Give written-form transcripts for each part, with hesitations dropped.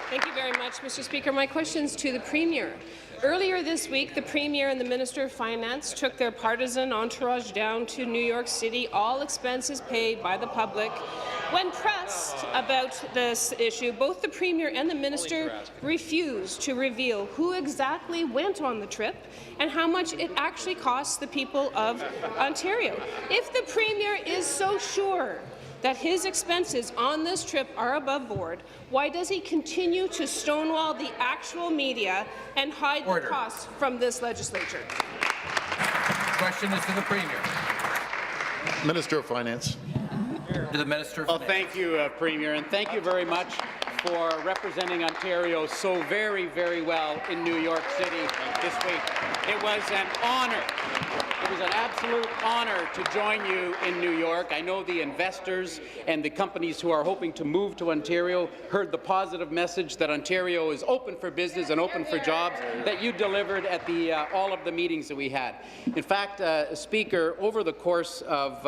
Thank you very much, Mr. Speaker. My question is to the Premier. Earlier this week, the Premier and the Minister of Finance took their partisan entourage down to New York City, all expenses paid by the public. When pressed about this issue, both the Premier and the Minister refused to reveal who exactly went on the trip and how much it actually costs the people of Ontario. If the Premier is so sure that his expenses on this trip are above board, why does he continue to stonewall the actual media and hide the costs from this legislature? Question is to the Premier. Minister of Finance. To the Minister of Finance. Thank you, Premier, and thank you very much for representing Ontario so very, very well in New York City this week. It was an honour. It was an absolute honour to join you in New York. I know the investors and the companies who are hoping to move to Ontario heard the positive message that Ontario is open for business and open for jobs that you delivered at all of the meetings that we had. In fact, Speaker, over the course of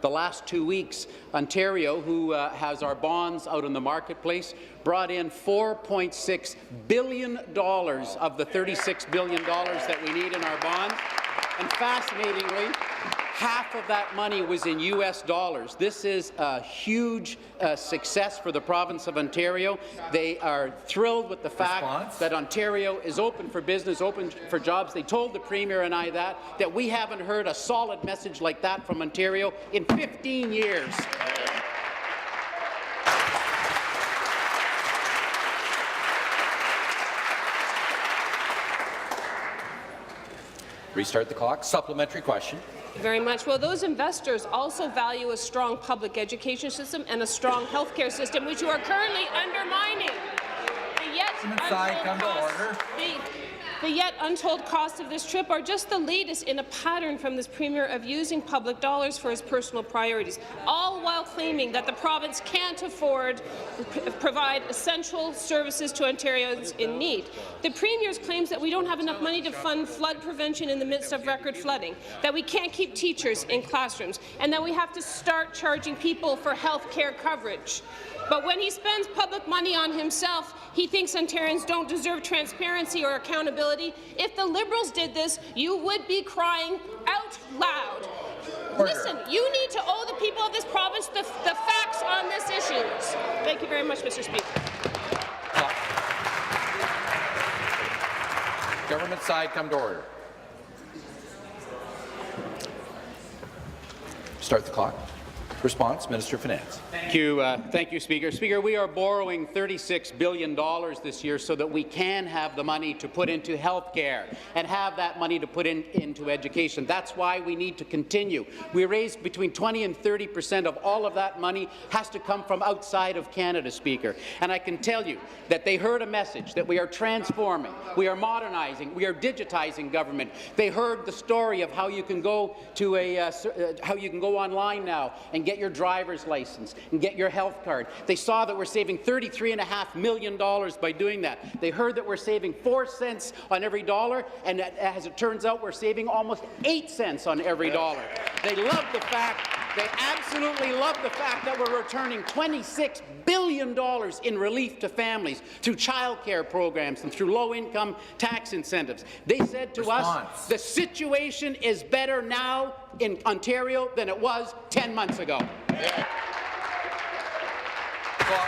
the last 2 weeks, Ontario, who has our bonds out in the marketplace, brought in $4.6 billion of the $36 billion that we need in our bonds. And fascinatingly, half of that money was in U.S. dollars. This is a huge success for the province of Ontario. They are thrilled with the fact that Ontario is open for business, open for jobs. They told the Premier and I that we haven't heard a solid message like that from Ontario in 15 years. Restart the clock. Supplementary question. Very much. Well, those investors also value a strong public education system and a strong healthcare system, which you are currently undermining. The yet untold costs of this trip are just the latest in a pattern from this Premier of using public dollars for his personal priorities, all while claiming that the province can't afford to provide essential services to Ontarians in need. The Premier's claims that we don't have enough money to fund flood prevention in the midst of record flooding, that we can't keep teachers in classrooms, and that we have to start charging people for health care coverage. But when he spends public money on himself, he thinks Ontarians don't deserve transparency or accountability. If the Liberals did this, you would be crying out loud. Listen, you need to owe the people of this province the facts on this issue. Thank you very much, Mr. Speaker. Government side, come to order. Start the clock. Response, Minister of Finance. Thank you, Speaker. Speaker, we are borrowing $36 billion this year so that we can have the money to put into health care and have that money to put into education. That's why we need to continue. We raised between 20% and 30% of all of that money has to come from outside of Canada, Speaker. And I can tell you that they heard a message that we are transforming, we are modernizing, we are digitizing government. They heard the story of how you can go to online now and get your driver's license and get your health card. They saw that we're saving $33.5 million by doing that. They heard that we're saving 4 cents on every dollar, and as it turns out, we're saving almost 8 cents on every dollar. They love the fact, they absolutely love the fact that we're returning $26 billion in relief to families through child care programs and through low-income tax incentives. They said to us, the situation is better now in Ontario than it was 10 months ago. Well,